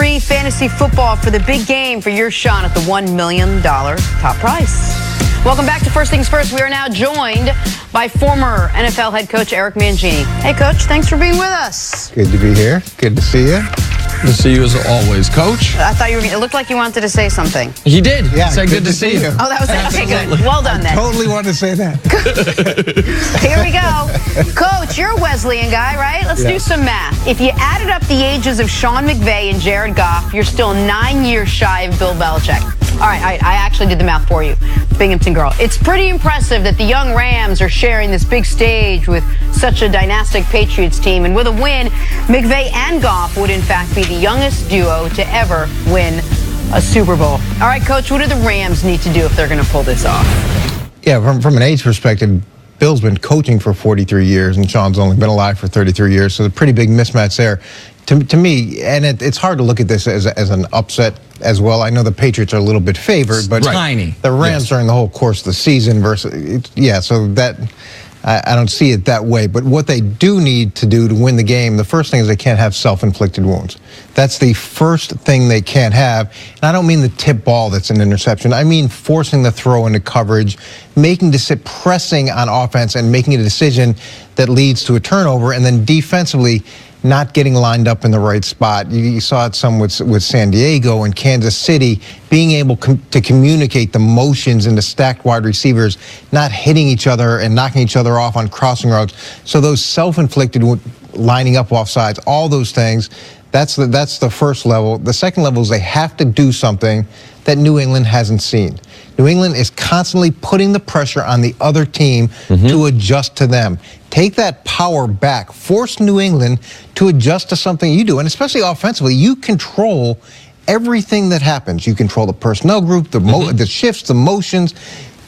free fantasy football for the big game for your shot at the $1 million top prize. Welcome back to First Things First. We are now joined by former NFL head coach Eric Mangini. Hey, Coach, thanks for being with us. Good to be here. Good to see you. Good to see you as always, Coach. I thought it looked like you wanted to say something. He did. Yeah, Say good to see you. Oh, that was it. Okay, good. Well done, then. Totally wanted to say that. Here we go. Coach, you're a Wesleyan guy, right? Let's do some math. If you added up the ages of Sean McVay and Jared Goff, you're still 9 years shy of Bill Belichick. All right, I actually did the math for you, Binghamton girl. It's pretty impressive that the young Rams are sharing this big stage with such a dynastic Patriots team. And with a win, McVay and Goff would in fact be the youngest duo to ever win a Super Bowl. All right, Coach, what do the Rams need to do if they're going to pull this off? Yeah, from an age perspective, Bill's been coaching for 43 years, and Sean's only been alive for 33 years, so a pretty big mismatch there. To me, and it's hard to look at this as an upset as well. I know the Patriots are a little bit favored, but tiny. The Rams during the whole course of the season so that I don't see it that way. But what they do need to do to win the game, the first thing is they can't have self-inflicted wounds. That's the first thing they can't have. And I don't mean the tip ball that's an interception. I mean forcing the throw into coverage, pressing on offense and making a decision that leads to a turnover, and then defensively not getting lined up in the right spot. You saw it some with San Diego and Kansas City, being able to communicate the motions into stacked wide receivers, not hitting each other and knocking each other off on crossing routes. So those self-inflicted lining up off sides, all those things, that's the first level. The second level is they have to do something that New England hasn't seen. New England is constantly putting the pressure on the other team to adjust to them. Take that power back. Force New England to adjust to something you do. And especially offensively, you control everything that happens. You control the personnel group, the shifts, the motions.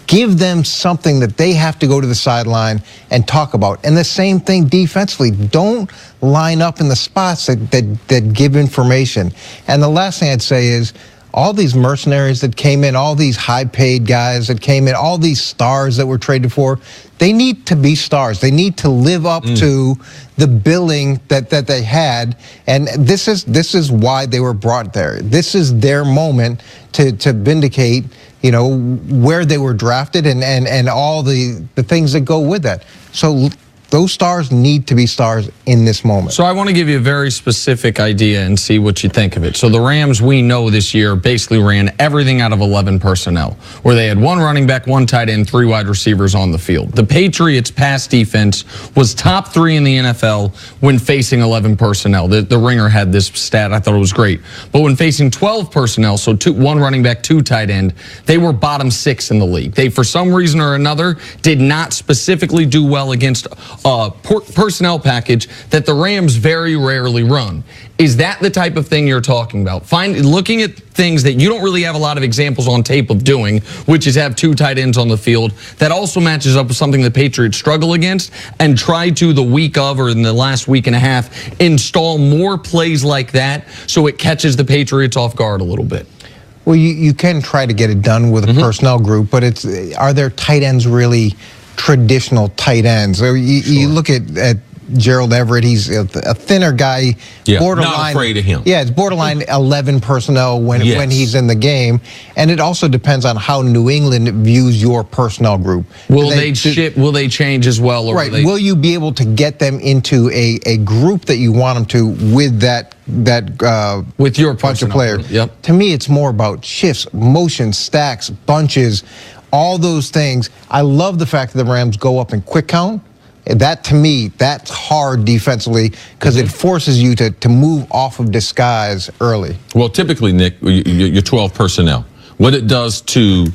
Give them something that they have to go to the sideline and talk about. And the same thing defensively. Don't line up in the spots that give information. And the last thing I'd say is, all these mercenaries that came in, all these high-paid guys that came in, all these stars that were traded for, they need to be stars. They need to live up to the billing that they had, and this is why they were brought there. This is their moment to vindicate, where they were drafted and all the things that go with that. So those stars need to be stars in this moment. So I want to give you a very specific idea and see what you think of it. So the Rams, we know this year, basically ran everything out of 11 personnel, where they had one running back, one tight end, 3 wide receivers on the field. The Patriots' pass defense was top 3 in the NFL when facing 11 personnel. The Ringer had this stat. I thought it was great. But when facing 12 personnel, so one running back, 2 tight end, they were bottom 6 in the league. They, for some reason or another, did not specifically do well against personnel package that the Rams very rarely run. Is that the type of thing you're talking about? Looking at things that you don't really have a lot of examples on tape of doing, which is have 2 tight ends on the field, that also matches up with something the Patriots struggle against, and try to, the week of or in the last week and a half, install more plays like that so it catches the Patriots off guard a little bit? Well, you can try to get it done with a personnel group, but are there tight ends really traditional tight ends? So you look at Gerald Everett, he's a thinner guy, borderline. Not afraid of him. Yeah, it's borderline 11 personnel when he's in the game, and it also depends on how New England views your personnel group. Will they change as well? Or will you be able to get them into a group that you want them to with that with your bunch of players? Yep. To me, it's more about shifts, motions, stacks, bunches, all those things. I love the fact that the Rams go up in quick count. That, to me, that's hard defensively because it forces you to move off of disguise early. Well, typically, Nick, your 12 personnel, what it does to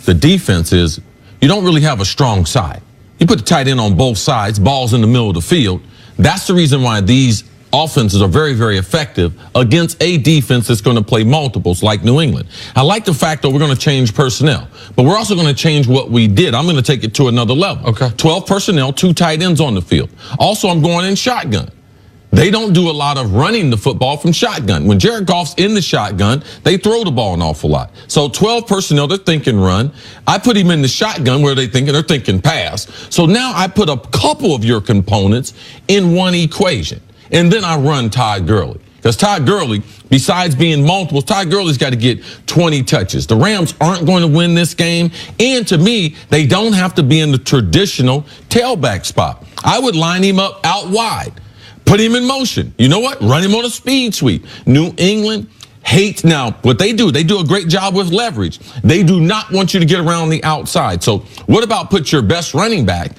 the defense is you don't really have a strong side. You put the tight end on both sides, balls in the middle of the field. That's the reason why these offenses are very, very effective against a defense that's going to play multiples like New England. I like the fact that we're going to change personnel, but we're also going to change what we did. I'm going to take it to another level. Okay. 12 personnel, 2 tight ends on the field. Also, I'm going in shotgun. They don't do a lot of running the football from shotgun. When Jared Goff's in the shotgun, they throw the ball an awful lot. So 12 personnel, they're thinking run. I put him in the shotgun where they're thinking pass. So now I put a couple of your components in one equation. And then I run Todd Gurley. Because Todd Gurley, besides being multiples, Todd Gurley's got to get 20 touches. The Rams aren't going to win this game. And to me, they don't have to be in the traditional tailback spot. I would line him up out wide. Put him in motion. You know what? Run him on a speed sweep. New England hates now what they do a great job with leverage. They do not want you to get around the outside. So what about put your best running back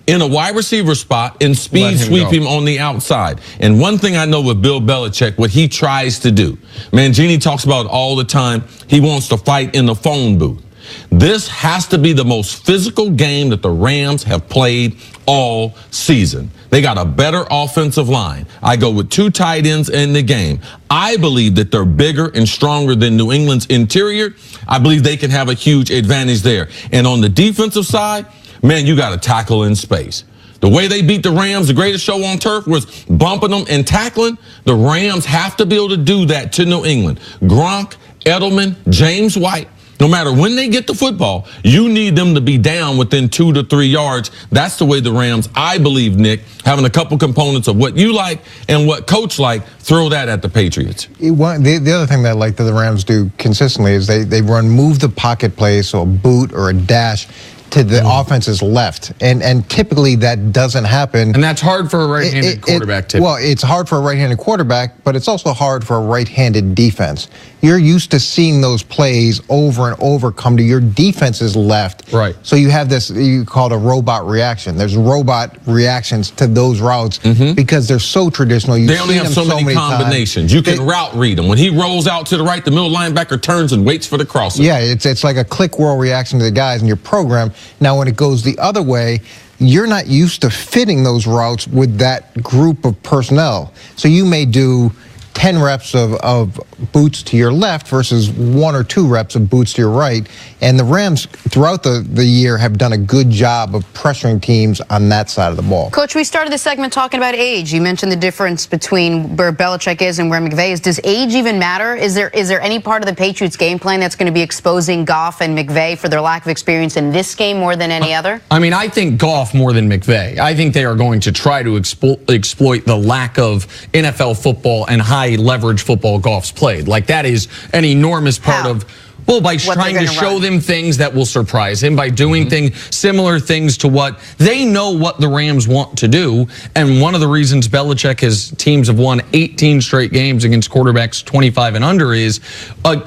in a wide receiver spot and speed sweep him on the outside? And one thing I know with Bill Belichick, what he tries to do, Mangini talks about it all the time, he wants to fight in the phone booth. This has to be the most physical game that the Rams have played all season. They got a better offensive line. I go with 2 tight ends in the game. I believe that they're bigger and stronger than New England's interior. I believe they can have a huge advantage there. And on the defensive side, man, you got to tackle in space. The way they beat the Rams, the greatest show on turf, was bumping them and tackling. The Rams have to be able to do that to New England. Gronk, Edelman, James White. No matter when they get the football, you need them to be down within 2 to 3 yards. That's the way the Rams, I believe, Nick, having a couple components of what you like and what coach like, throw that at the Patriots. The other thing that I like that the Rams do consistently is they run move the pocket plays, so a boot or a dash to the offense's left. And typically that doesn't happen. And that's hard for a right-handed quarterback, typically. Well, it's hard for a right-handed quarterback, but it's also hard for a right-handed defense. You're used to seeing those plays over and over come to your defense's left. Right. So you have this, you call it a robot reaction. There's robot reactions to those routes because they're so traditional. They only have so many combinations. You can route read them. When he rolls out to the right, the middle linebacker turns and waits for the crosser. Yeah, it's like a click whirl reaction to the guys in your program. Now, when it goes the other way, you're not used to fitting those routes with that group of personnel. So you may do 10 reps of boots to your left versus 1 or 2 reps of boots to your right. And the Rams, throughout the year, have done a good job of pressuring teams on that side of the ball. Coach, we started the segment talking about age. You mentioned the difference between where Belichick is and where McVay is. Does age even matter? Is there any part of the Patriots game plan that's going to be exposing Goff and McVay for their lack of experience in this game more than any other? I mean, I think Goff more than McVay. I think they are going to try to exploit the lack of NFL football and high leverage football Goff's played. Like, that is an enormous part of, well, by trying to show them things that will surprise him, by doing similar things to what they know what the Rams want to do. And one of the reasons Belichick's teams have won 18 straight games against quarterbacks 25 and under is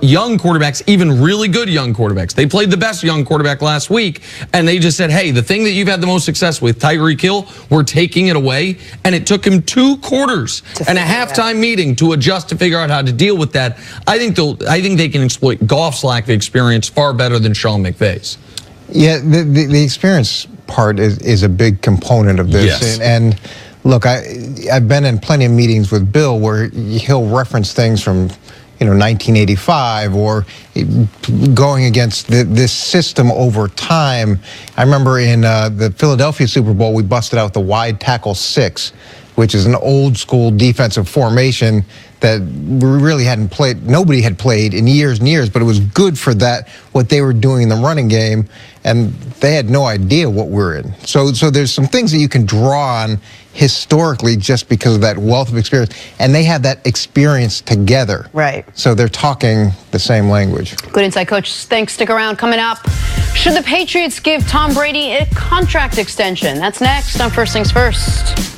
young quarterbacks, even really good young quarterbacks. They played the best young quarterback last week, and they just said, hey, the thing that you've had the most success with, Tyreek Hill, we're taking it away. And it took him 2 quarters and a halftime meeting to adjust to figure out how to deal with that. I think they can exploit Goff's lack of experience far better than Sean McVay's. Yeah, the experience part is a big component of this. Yes. And look, I've been in plenty of meetings with Bill where he'll reference things from 1985 or going against this system over time. I remember in the Philadelphia Super Bowl, we busted out the wide tackle 6, which is an old school defensive formation that we really hadn't played, nobody had played in years and years, but it was good for that, what they were doing in the running game, and they had no idea what we're in. So there's some things that you can draw on historically just because of that wealth of experience, and they have that experience together. Right. So they're talking the same language. Good insight, Coach. Thanks. Stick around. Coming up, should the Patriots give Tom Brady a contract extension? That's next on First Things First.